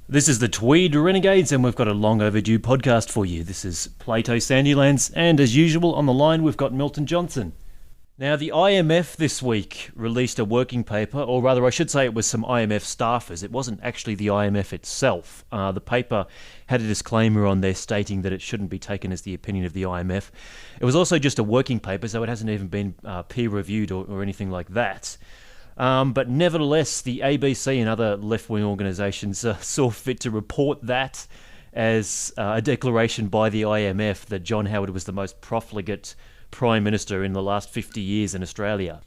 This is the Tweed Renegades, and we've got a long overdue podcast for you. This is Plato Sandylands, and as usual on the line we've got Milton Johnson. Now, the IMF this week released a working paper, or rather I should say it was some IMF staffers. It wasn't actually the IMF itself. The paper had a disclaimer on there stating that it shouldn't be taken as the opinion of the IMF. It was also just a working paper, so it hasn't even been peer-reviewed or anything like that. But nevertheless, the ABC and other left-wing organisations saw fit to report that as a declaration by the IMF that John Howard was the most profligate Prime Minister in the last 50 years in Australia.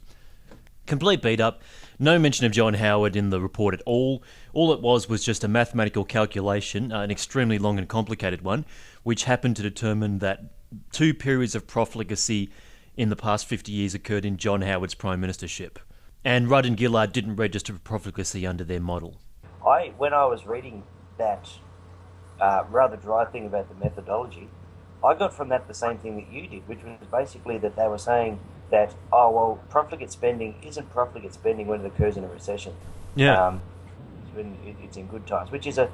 Complete beat-up, no mention of John Howard in the report at all. All it was just a mathematical calculation, an extremely long and complicated one, which happened to determine that 2 periods of profligacy in the past 50 years occurred in John Howard's Prime Ministership. And Rudd and Gillard didn't register for profligacy under their model. When I was reading that rather dry thing about the methodology, I got from that the same thing that you did, which was basically that they were saying that, profligate spending isn't profligate spending when it occurs in a recession. Yeah. When it's in good times, which is a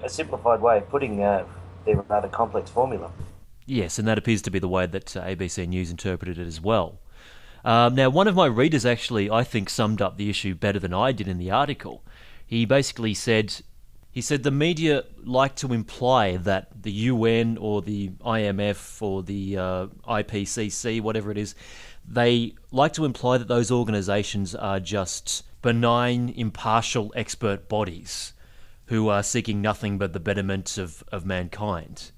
simplified way of putting their rather complex formula. Yes, and that appears to be the way that ABC News interpreted it as well. Now, one of my readers actually, I think, summed up the issue better than I did in the article. He basically said, the media like to imply that the UN or the IMF or the IPCC, whatever it is, they like to imply that those organisations are just benign, impartial expert bodies who are seeking nothing but the betterment of mankind.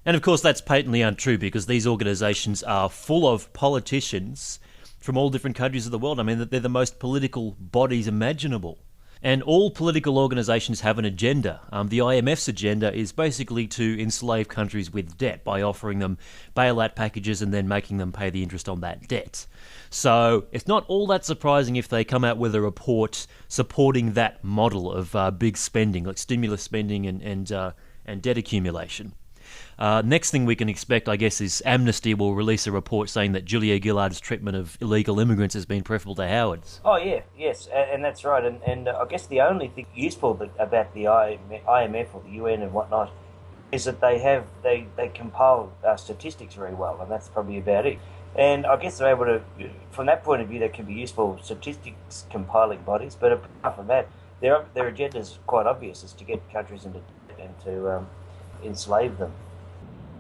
And of course that's patently untrue because these organisations are full of politicians from all different countries of the world. I mean, they're the most political bodies imaginable. And all political organisations have an agenda. The IMF's agenda is basically to enslave countries with debt by offering them bailout packages and then making them pay the interest on that debt. So it's not all that surprising if they come out with a report supporting that model of big spending, like stimulus spending and debt accumulation. Next thing we can expect, I guess, is Amnesty will release a report saying that Julia Gillard's treatment of illegal immigrants has been preferable to Howard's. Oh, yeah, yes, and that's right. And I guess the only thing useful about the IMF or the UN and whatnot is that they compile statistics very well, and that's probably about it. And I guess they're able to, from that point of view, they can be useful statistics compiling bodies, but apart from that, their agenda is quite obvious, is to get countries into debt and to enslave them.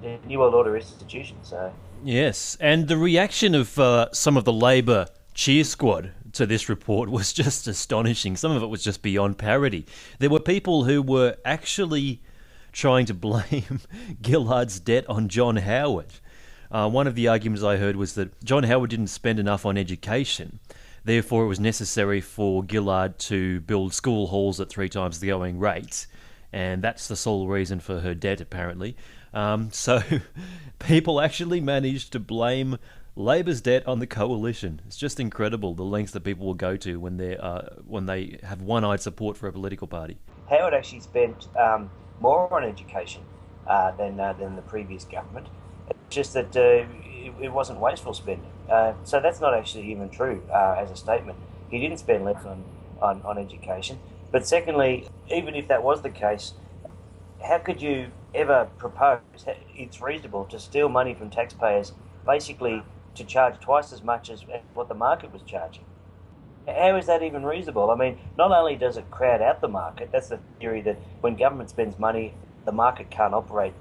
The New World Order institution, so... Yes, and the reaction of some of the Labor cheer squad to this report was just astonishing. Some of it was just beyond parody. There were people who were actually trying to blame Gillard's debt on John Howard. One of the arguments I heard was that John Howard didn't spend enough on education. Therefore, it was necessary for Gillard to build school halls at 3 times the going rate. And that's the sole reason for her debt, apparently. So people actually managed to blame Labor's debt on the coalition. It's just incredible the lengths that people will go to when they have one-eyed support for a political party. Howard actually spent more on education than the previous government. It's just that it wasn't wasteful spending. So that's not actually even true as a statement. He didn't spend less on education. But secondly, even if that was the case, how could you ever propose it's reasonable to steal money from taxpayers basically to charge twice as much as what the market was charging? How is that even reasonable? I mean, not only does it crowd out the market, that's the theory that when government spends money, the market can't operate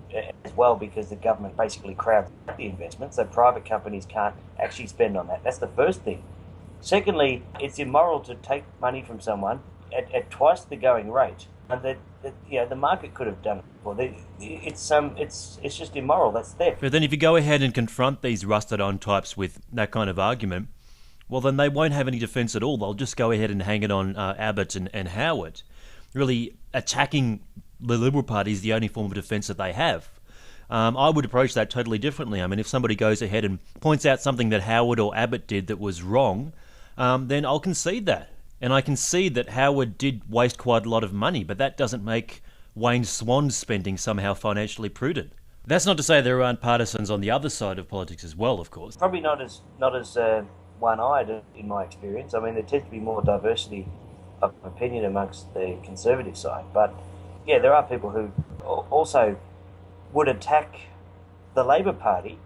as well because the government basically crowds out the investment, so private companies can't actually spend on that. That's the first thing. Secondly, it's immoral to take money from someone at twice the going rate, and the market could have done it before. It's just immoral. That's theft. But then if you go ahead and confront these rusted-on types with that kind of argument, well, then they won't have any defence at all. They'll just go ahead and hang it on Abbott and Howard. Really, attacking the Liberal Party is the only form of defence that they have. I would approach that totally differently. I mean, if somebody goes ahead and points out something that Howard or Abbott did that was wrong, then I'll concede that. And I concede that Howard did waste quite a lot of money, but that doesn't make Wayne Swan's spending somehow financially prudent. That's not to say there aren't partisans on the other side of politics as well, of course. Probably not as one-eyed in my experience. I mean, there tends to be more diversity of opinion amongst the Conservative side. But yeah, there are people who also would attack the Labor Party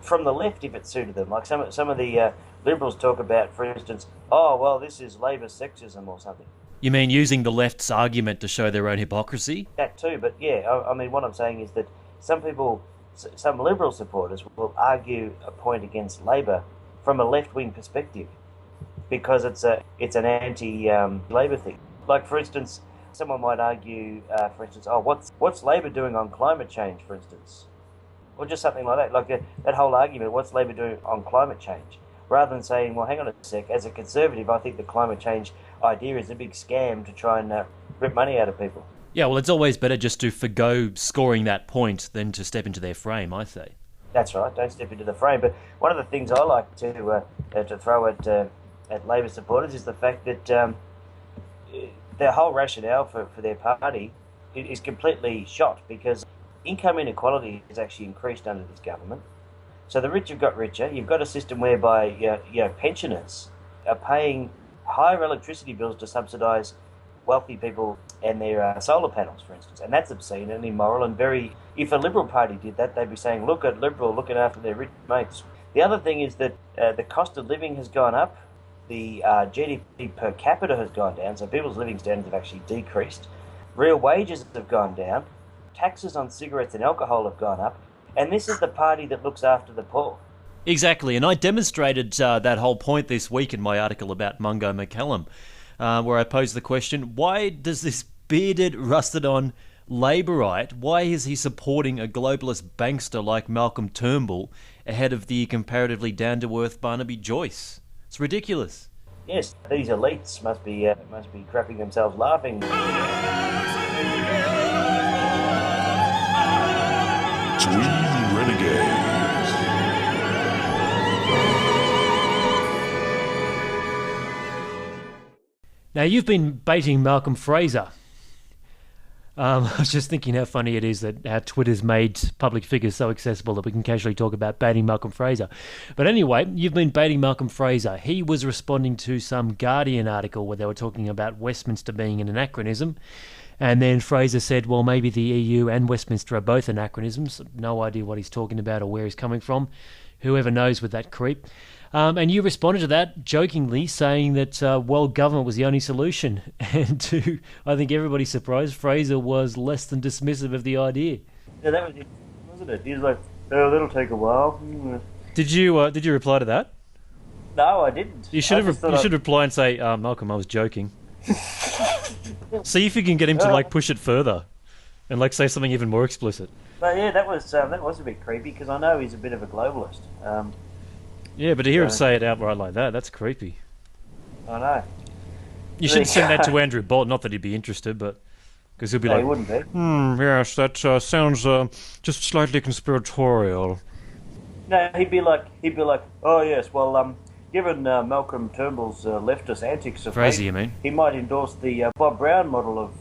from the left if it suited them. Like some of the Liberals talk about, for instance, oh, well, this is Labor sexism or something. You mean using the left's argument to show their own hypocrisy? That too, but yeah, I mean, what I'm saying is that some Liberal supporters will argue a point against Labor from a left-wing perspective because it's an anti-Labor thing. Like, for instance, someone might argue, oh, what's Labor doing on climate change, for instance? Or just something like that. Like that whole argument, what's Labor doing on climate change? Rather than saying, well, hang on a sec, as a Conservative, I think the climate change idea is a big scam to try and rip money out of people. Yeah, well, it's always better just to forgo scoring that point than to step into their frame, I say. That's right, don't step into the frame. But one of the things I like to throw at Labor supporters is the fact that their whole rationale for their party is completely shot, because income inequality has actually increased under this government. So the rich have got richer. You've got a system whereby pensioners are paying higher electricity bills to subsidise wealthy people and their solar panels, for instance. And that's obscene and immoral and very... If a Liberal Party did that, they'd be saying, look at Liberal looking after their rich mates. The other thing is that the cost of living has gone up. The GDP per capita has gone down, so people's living standards have actually decreased. Real wages have gone down. Taxes on cigarettes and alcohol have gone up. And this is the party that looks after the poor. Exactly, and I demonstrated that whole point this week in my article about Mungo McCallum, where I posed the question, why does this bearded, rusted-on Labourite, why is he supporting a globalist bankster like Malcolm Turnbull ahead of the comparatively down-to-earth Barnaby Joyce? It's ridiculous. Yes, these elites must be crapping themselves laughing. Tweed Renegades. Now, you've been baiting Malcolm Fraser. I was just thinking how funny it is that how Twitter's made public figures so accessible that we can casually talk about baiting Malcolm Fraser. But anyway, you've been baiting Malcolm Fraser. He was responding to some Guardian article where they were talking about Westminster being an anachronism. And then Fraser said, well, maybe the EU and Westminster are both anachronisms. No idea what he's talking about or where he's coming from. Whoever knows with that creep. And you responded to that jokingly, saying that world government was the only solution. And to, I think, everybody's surprise, Fraser was less than dismissive of the idea. Yeah, that was it, wasn't it? He was like, oh, that'll take a while. Did you reply to that? No, I didn't. You should reply and say, Malcolm, I was joking. See if you can get him to push it further, and say something even more explicit. But yeah, that was a bit creepy, because I know he's a bit of a globalist. Yeah, but to hear him say it outright like that's creepy. I know. You should send that to Andrew Bolt. Not that he'd be interested, but because he'll be he wouldn't be. Yes, that sounds just slightly conspiratorial. No, he'd be like, oh yes, well, given Malcolm Turnbull's leftist antics of Fraser, you mean? He might endorse the Bob Brown model of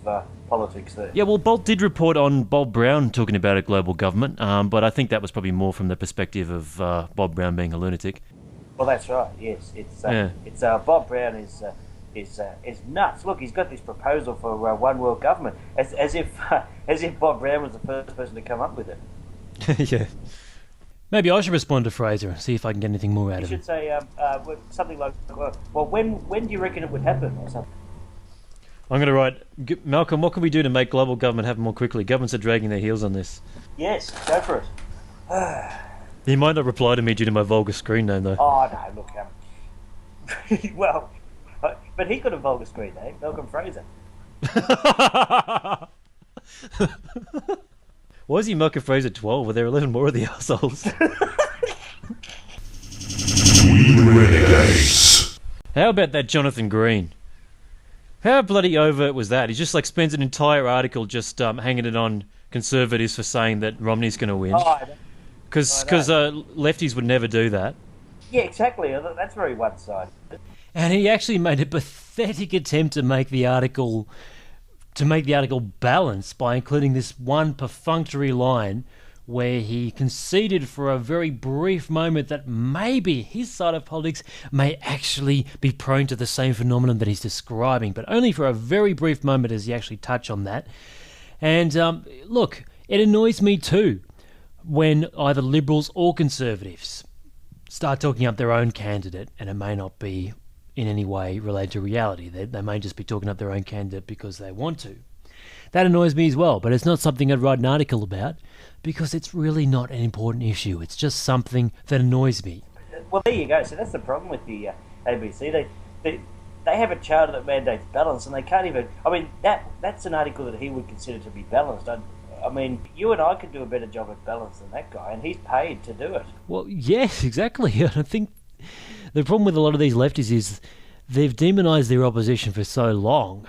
politics there. Yeah, well, Bolt did report on Bob Brown talking about a global government, but I think that was probably more from the perspective of Bob Brown being a lunatic. Well, that's right. Yes, it's Bob Brown is nuts. Look, he's got this proposal for one world government, as if Bob Brown was the first person to come up with it. Yeah. Maybe I should respond to Fraser and see if I can get anything more out of him. You should say something like, well, when do you reckon it would happen, or something? I'm going to write, Malcolm, what can we do to make global government happen more quickly? Governments are dragging their heels on this. Yes, go for it. He might not reply to me due to my vulgar screen name, though. Oh, no, look, well, but he got a vulgar screen name, Malcolm Fraser. Why is he Malcolm Fraser 12? Were there 11 more of the assholes? Renegades. How about that Jonathan Green? How bloody overt was that? He just spends an entire article just hanging it on Conservatives for saying that Romney's going to win. Because lefties would never do that. Yeah, exactly. That's very one-sided. And he actually made a pathetic attempt to make the article balanced by including this one perfunctory line where he conceded for a very brief moment that maybe his side of politics may actually be prone to the same phenomenon that he's describing, but only for a very brief moment does he actually touch on that. And look, it annoys me too when either Liberals or Conservatives start talking up their own candidate, and it may not be in any way related to reality. They may just be talking up their own candidate because they want to. That annoys me as well, but it's not something I'd write an article about because it's really not an important issue. It's just something that annoys me. Well, there you go. So that's the problem with the ABC. They have a charter that mandates balance, and they can't even... I mean, that's an article that he would consider to be balanced. I mean, you and I could do a better job at balance than that guy, and he's paid to do it. Well, yes, exactly. I think the problem with a lot of these lefties is they've demonised their opposition for so long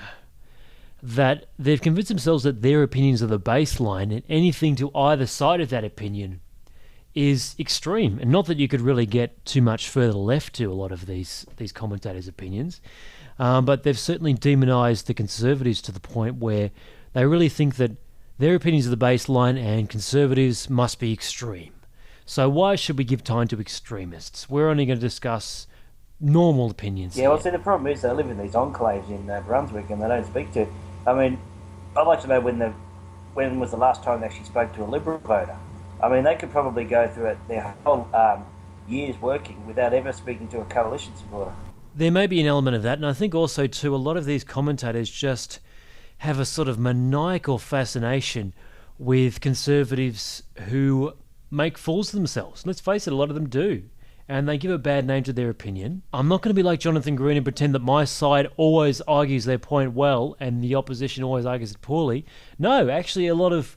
that they've convinced themselves that their opinions are the baseline, and anything to either side of that opinion is extreme. And not that you could really get too much further left to a lot of these commentators' opinions, but they've certainly demonised the Conservatives to the point where they really think that their opinions are the baseline and Conservatives must be extreme. So why should we give time to extremists? We're only going to discuss normal opinions. Yeah, well, see, the problem is they live in these enclaves in Brunswick and they don't speak to... I mean, I'd like to know when was the last time they actually spoke to a Liberal voter. I mean, they could probably go through their whole years working without ever speaking to a coalition supporter. There may be an element of that, and I think also, too, a lot of these commentators just have a sort of maniacal fascination with Conservatives who make fools of themselves. Let's face it, a lot of them do. And they give a bad name to their opinion. I'm not going to be like Jonathan Green and pretend that my side always argues their point well and the opposition always argues it poorly. No, actually a lot of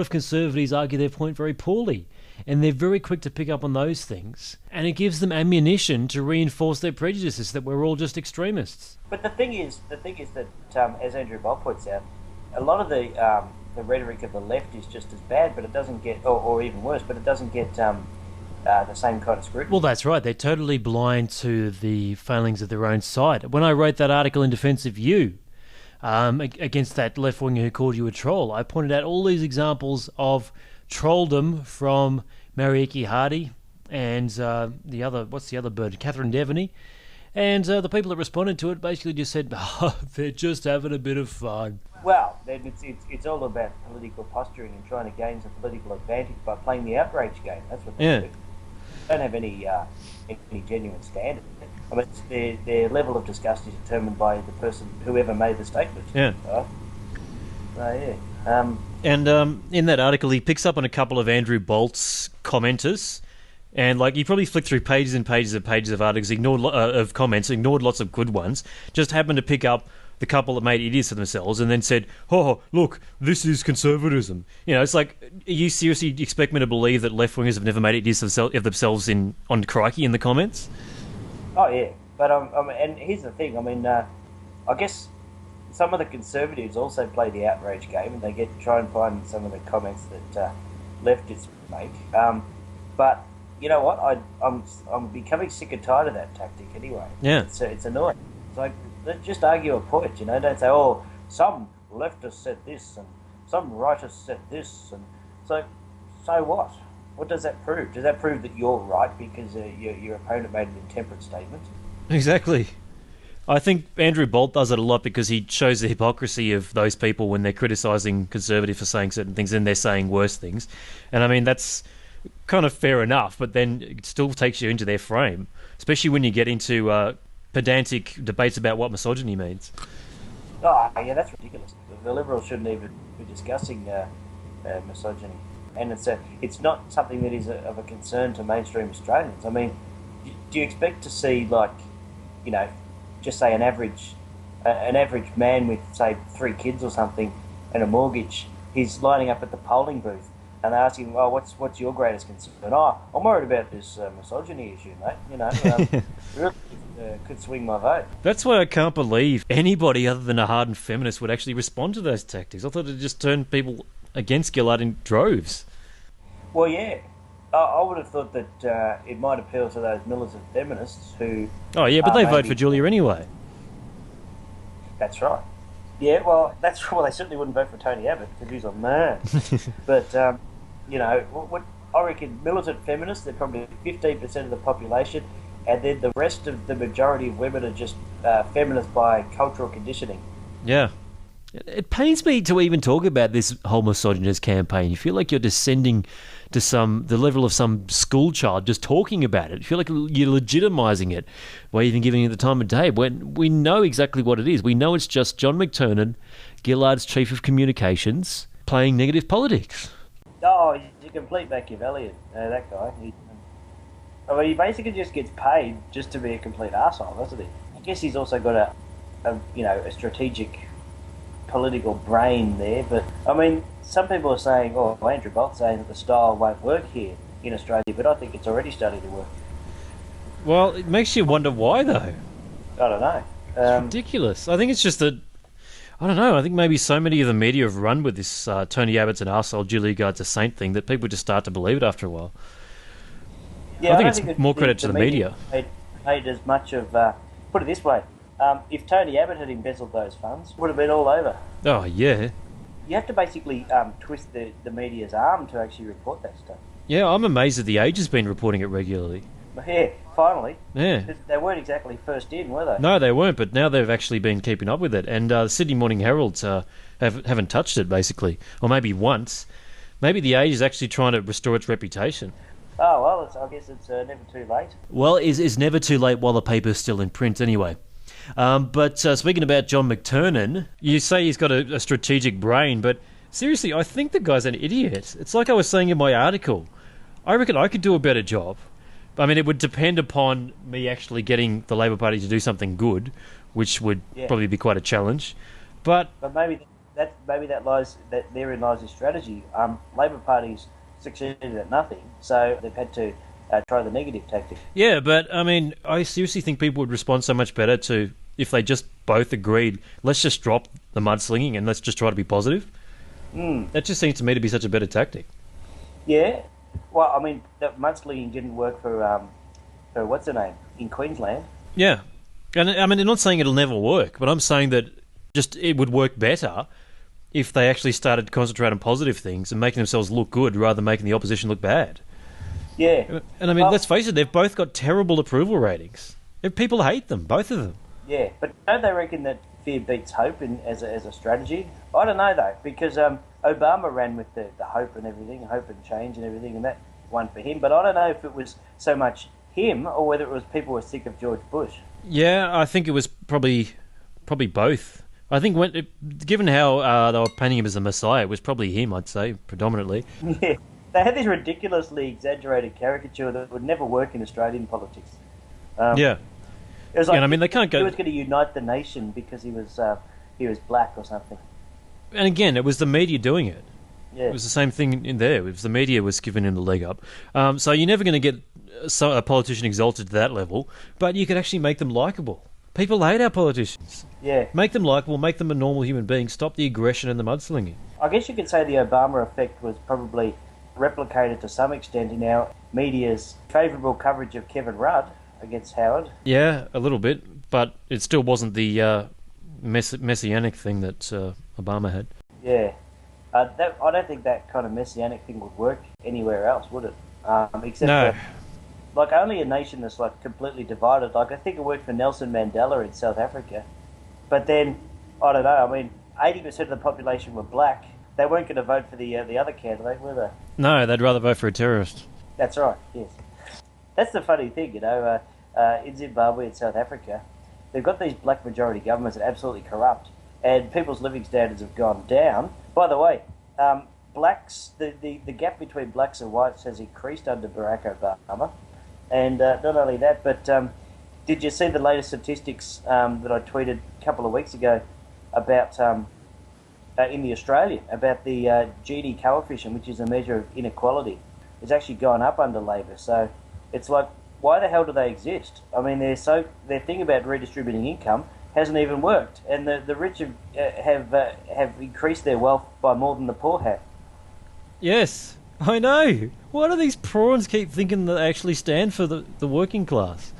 Conservatives argue their point very poorly. And they're very quick to pick up on those things. And it gives them ammunition to reinforce their prejudices that we're all just extremists. But the thing is that, as Andrew Bolt points out, a lot of the rhetoric of the left is just as bad, but it doesn't get, or even worse, but it doesn't get the same kind of scrutiny. Well, that's right. They're totally blind to the failings of their own side. When I wrote that article in defence of you, against that left-winger who called you a troll, I pointed out all these examples of trolldom from Marieke Hardy and what's the other bird? Catherine Devaney. And the people that responded to it basically just said, oh, they're just having a bit of fun. Well, it's all about political posturing and trying to gain some political advantage by playing the outrage game. That's what they do. They don't have any genuine standard. I mean, their level of disgust is determined by the person, whoever made the statement. Yeah. Right? So, yeah. And in that article, he picks up on a couple of Andrew Bolt's commenters. And like you probably flicked through pages and pages and pages of articles, of comments, ignored lots of good ones, just happened to pick up the couple that made idiots of themselves and then said, oh, look, this is conservatism. You know, it's like, you seriously expect me to believe that left-wingers have never made idiots of themselves on Crikey in the comments? Oh, yeah. But, and here's the thing, I mean, I guess some of the Conservatives also play the outrage game and they get to try and find some of the comments that leftists make. But you know what? I'm becoming sick and tired of that tactic anyway. Yeah. It's annoying. It's like, let's just argue a point, you know? Don't say, oh, some leftists said this and some rightists said this. And so what? What does that prove? Does that prove that you're right because your opponent made an intemperate statement? Exactly. I think Andrew Bolt does it a lot because he shows the hypocrisy of those people when they're criticising Conservative for saying certain things and they're saying worse things. And I mean, that's kind of fair enough, but then it still takes you into their frame, especially when you get into pedantic debates about what misogyny means. Oh, yeah, that's ridiculous. The Liberals shouldn't even be discussing misogyny. And it's not something that is of a concern to mainstream Australians. I mean, do you expect to see, like, you know, just say an average man with, say, 3 kids or something and a mortgage, he's lining up at the polling booth and they ask him, oh, what's your greatest concern? Oh, I'm worried about this misogyny issue, mate. You know, really could swing my vote. That's why I can't believe anybody other than a hardened feminist would actually respond to those tactics. I thought it'd just turn people against Gillard in droves. Well, yeah. I would have thought that it might appeal to those militant feminists who... Oh, yeah, but they vote for Julia anyway. That's right. Yeah, well, they certainly wouldn't vote for Tony Abbott because he's a man. But You know, what I reckon militant feminists, they're probably 15% of the population, and then the rest of the majority of women are just feminists by cultural conditioning. Yeah. It pains me to even talk about this whole misogynist campaign. You feel like you're descending to the level of some school child just talking about it. You feel like you're legitimising it by even giving it the time of day when we know exactly what it is. We know it's just John McTernan, Gillard's chief of communications, playing negative politics. Oh, he's a complete Machiavellian, that guy. He basically just gets paid just to be a complete arsehole, doesn't he? I guess he's also got a strategic political brain there, but I mean, some people are saying, Andrew Bolt's saying that the style won't work here in Australia, but I think it's already starting to work. Well, it makes you wonder why, though. I don't know. It's ridiculous. I think it's just that, I don't know, I think maybe so many of the media have run with this Tony Abbott's an arsehole, Julia Gillard's a saint thing that people just start to believe it after a while. Yeah, I think it's more credit to the media. Made as much of, put it this way, if Tony Abbott had embezzled those funds, it would have been all over. Oh, yeah. You have to basically twist the media's arm to actually report that stuff. Yeah, I'm amazed that The Age has been reporting it regularly. Yeah, finally. Yeah. They weren't exactly first in, were they? No, they weren't, but now they've actually been keeping up with it. And the Sydney Morning Herald haven't touched it, basically. Or maybe once. Maybe The Age is actually trying to restore its reputation. Oh, well, I guess it's never too late. Well, it's never too late while the paper's still in print anyway. But speaking about John McTernan, you say he's got a strategic brain, but seriously, I think the guy's an idiot. It's like I was saying in my article. I reckon I could do a better job. I mean, it would depend upon me actually getting the Labor Party to do something good, which would probably be quite a challenge. But maybe therein lies his strategy. Labor Party's succeeded at nothing, so they've had to try the negative tactic. Yeah, but I mean, I seriously think people would respond so much better to if they just both agreed, let's just drop the mudslinging and let's just try to be positive. That just seems to me to be such a better tactic. Yeah. Well, I mean, that mudslinging didn't work for what's her name, in Queensland. Yeah. And I mean, I'm not saying it'll never work, but I'm saying that just it would work better if they actually started to concentrate on positive things and making themselves look good rather than making the opposition look bad. Yeah. And I mean, let's face it, they've both got terrible approval ratings. People hate them, both of them. Yeah, but don't they reckon that fear beats hope as a strategy? I don't know, though, because Obama ran with the hope and everything, hope and change and everything, and that won for him. But I don't know if it was so much him or whether it was people were sick of George Bush. Yeah, I think it was probably both. I think given how they were painting him as a messiah, it was probably him, I'd say, predominantly. Yeah. They had this ridiculously exaggerated caricature that would never work in Australian politics. Yeah. It was like I mean, they can't go. He was going to unite the nation because he was black or something. And again, it was the media doing it. Yeah. It was the same thing in there. It was the media was giving him the leg up. So you're never going to get a politician exalted to that level, but you could actually make them likeable. People hate our politicians. Yeah. Make them likeable, make them a normal human being, stop the aggression and the mudslinging. I guess you could say the Obama effect was probably replicated to some extent in our media's favourable coverage of Kevin Rudd against Howard. Yeah, a little bit, but it still wasn't the messianic thing that Obama had. Yeah. I don't think that kind of messianic thing would work anywhere else, would it? Except for, only a nation that's completely divided. I think it worked for Nelson Mandela in South Africa. But then, I don't know, I mean, 80% of the population were black. They weren't going to vote for the other candidate, were they? No, they'd rather vote for a terrorist. That's right, yes. That's the funny thing, in Zimbabwe and South Africa, they've got these black majority governments that are absolutely corrupt, and people's living standards have gone down. By the way, blacks, the gap between blacks and whites has increased under Barack Obama. And not only that, but did you see the latest statistics that I tweeted a couple of weeks ago about in the Australia about the Gini coefficient, which is a measure of inequality? It's actually gone up under Labor. So it's like, why the hell do they exist? I mean, their thing about redistributing income hasn't even worked, and the rich have increased their wealth by more than the poor have. Yes, I know. Why do these prawns keep thinking that they actually stand for the working class?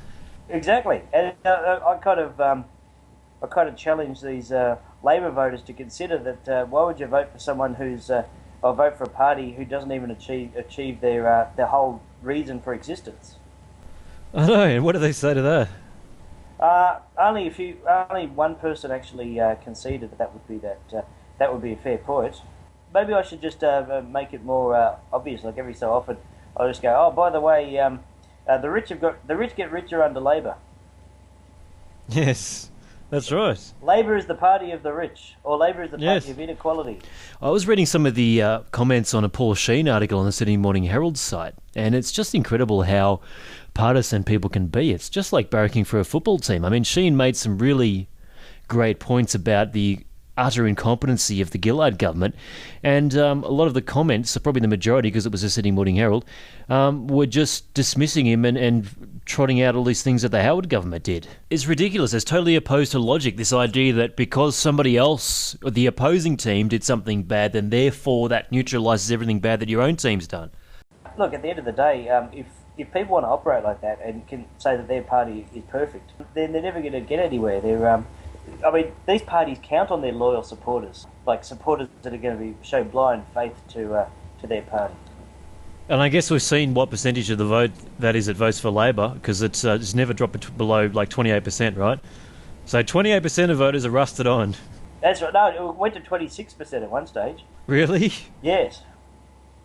Exactly, and I kind of challenge these Labor voters to consider that why would you vote for someone who's I'll vote for a party who doesn't even achieve their whole reason for existence. I know, and what do they say to that? Only one person actually conceded that would be a fair point. Maybe I should just make it more obvious. Like every so often, I'll just go, oh, by the way, the rich get richer under Labor. Yes, that's right. Labor is the party of the rich, or Labor is the party of inequality. I was reading some of the comments on a Paul Sheen article on the Sydney Morning Herald site, and it's just incredible how partisan people can be. It's just like barracking for a football team. I mean, Sheen made some really great points about the utter incompetency of the Gillard government, and a lot of the comments, probably the majority because it was a Sydney Morning Herald, were just dismissing him and trotting out all these things that the Howard government did. It's ridiculous. It's totally opposed to logic, this idea that because somebody else, or the opposing team, did something bad, then therefore that neutralises everything bad that your own team's done. Look, at the end of the day, if people want to operate like that and can say that their party is perfect, then they're never going to get anywhere. These parties count on their loyal supporters, like supporters that are going to show blind faith to their party. And I guess we've seen what percentage of the vote that is that votes for Labor, because it's never dropped below like 28%, right? So 28% of voters are rusted on. That's right. No, it went to 26% at one stage. Really? Yes.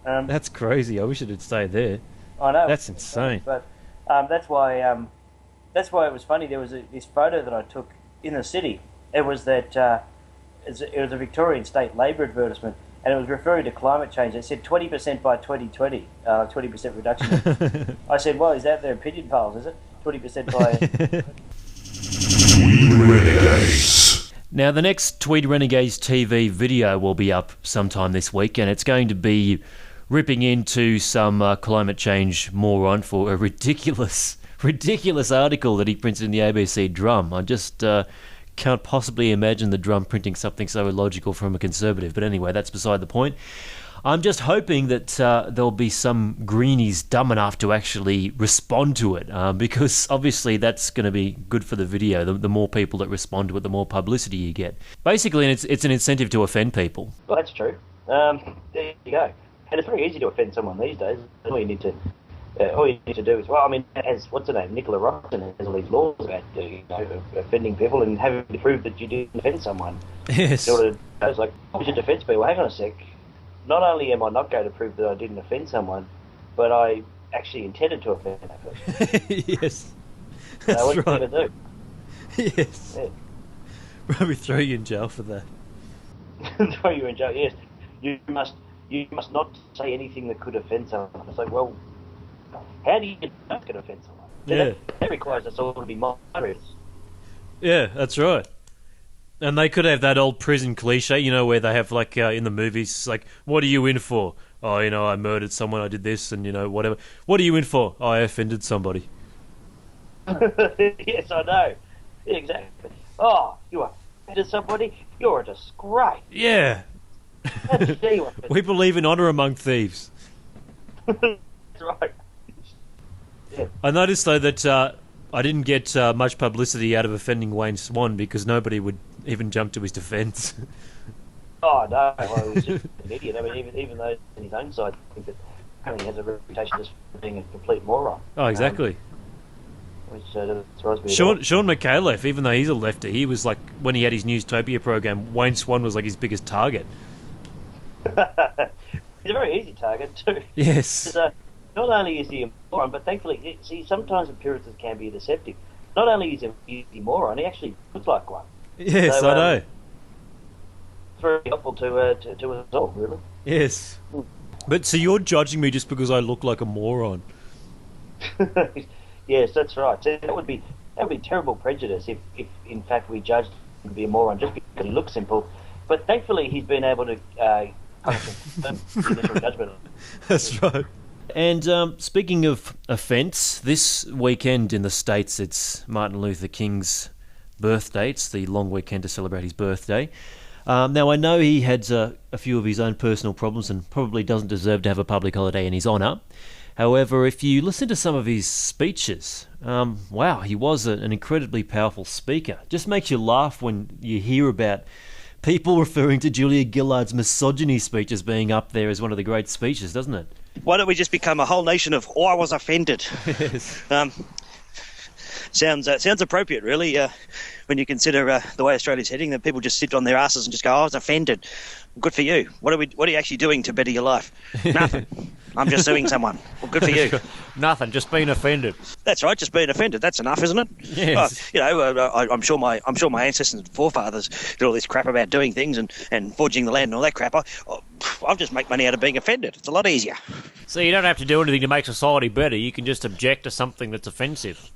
That's crazy. I wish it had stayed there. I know. That's insane. But that's why it was funny. There was this photo that I took in the city. It was a Victorian state Labor advertisement, and it was referring to climate change. It said 20% by 2020, 20% reduction. I said, well, is that their opinion polls, is it? 20% by... Tweed Renegades. Now, the next Tweed Renegades TV video will be up sometime this week, and it's going to be ripping into some climate change moron for a ridiculous article that he printed in the ABC Drum. I just can't possibly imagine the Drum printing something so illogical from a Conservative. But anyway, that's beside the point. I'm just hoping that there'll be some greenies dumb enough to actually respond to it, because obviously that's going to be good for the video. The more people that respond to it, the more publicity you get. Basically, it's an incentive to offend people. Well, that's true. There you go. And it's very easy to offend someone these days. All you need to do is, as what's her name, Nicola Roxon has all these laws about offending people and having to prove that you didn't offend someone. Yes. It's like, we should defend people. Hang on a sec. Not only am I not going to prove that I didn't offend someone, but I actually intended to offend that person. Yes. That's what right. are you going to do? Yes. Yeah. Probably throw you in jail for that. Throw you in jail, yes. You must not say anything that could offend someone. It's like, well, how do you know it's going to offend someone? Yeah. That requires us all to be moderators. Yeah, that's right. And they could have that old prison cliche, where they have, like, in the movies, like, what are you in for? Oh, I murdered someone, I did this, and, whatever. What are you in for? Oh, I offended somebody. Yes, I know. Yeah, exactly. Oh, you offended somebody? You're a disgrace. Yeah. We believe in honour among thieves. That's right. Yeah. I noticed, though, that I didn't get much publicity out of offending Wayne Swan because nobody would even jump to his defence. Oh, no. Well, he was just an idiot. I mean, even though on his own side, I think that apparently he has a reputation as being a complete moron. Oh, exactly. Which throws me Sean McAuliffe, even though he's a lefty, he was like, when he had his Newstopia program, Wayne Swan was like his biggest target. He's a very easy target, too. Yes. Not only is he a moron, but thankfully, see, sometimes Puritans can be deceptive. Not only is he a moron, he actually looks like one. Yes, I know. It's very helpful to us all, really. Yes. But so you're judging me just because I look like a moron? Yes, that's right. So that would be terrible prejudice if in fact we judged him to be a moron just because he looks simple. But thankfully he's been able to confirm the initial judgment. That's right. And speaking of offence, this weekend in the States it's Martin Luther King's birthday. It's the long weekend to celebrate his birthday. Now I know he had a few of his own personal problems and probably doesn't deserve to have a public holiday in his honour. However, if you listen to some of his speeches, wow, he was an incredibly powerful speaker. Just makes you laugh when you hear about people referring to Julia Gillard's misogyny speech as being up there as one of the great speeches, doesn't it? Why don't we just become a whole nation of "Oh, I was offended"? Yes. Sounds appropriate, really, when you consider the way Australia's heading. That people just sit on their asses and just go, "Oh, I was offended." Good for you. What are you actually doing to better your life? Nothing. I'm just suing someone. Well, good for you. Nothing. Just being offended. That's right. Just being offended. That's enough, isn't it? Yes. I'm sure my ancestors and forefathers did all this crap about doing things and forging the land and all that crap. I'll just make money out of being offended. It's a lot easier. So you don't have to do anything to make society better. You can just object to something that's offensive.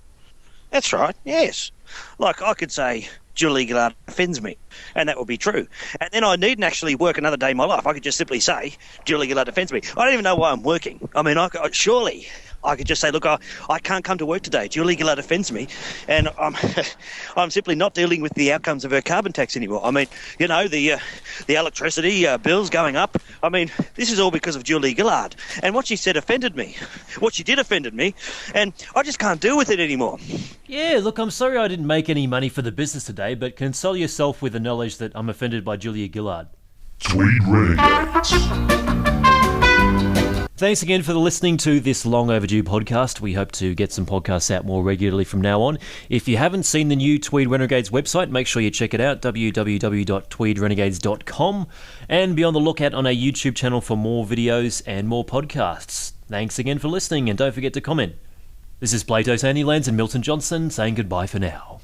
That's right. Yes. Like I could say, Julie Gillard offends me, and that would be true. And then I needn't actually work another day in my life. I could just simply say, Julie Gillard offends me. I don't even know why I'm working. I mean, surely I could just say, look, I can't come to work today. Julie Gillard offends me, and I'm simply not dealing with the outcomes of her carbon tax anymore. I mean, the electricity bills going up. I mean, this is all because of Julie Gillard. And what she said offended me. What she did offended me, and I just can't deal with it anymore. Yeah, look, I'm sorry I didn't make any money for the business today, but console yourself with the knowledge that I'm offended by Julia Gillard. Tweed Renegades. Thanks again for listening to this long overdue podcast. We hope to get some podcasts out more regularly from now on. If you haven't seen the new Tweed Renegades website, make sure you check it out, www.tweedrenegades.com, and be on the lookout on our YouTube channel for more videos and more podcasts. Thanks again for listening, and don't forget to comment. This is Plato Sandylands and Milton Johnson saying goodbye for now.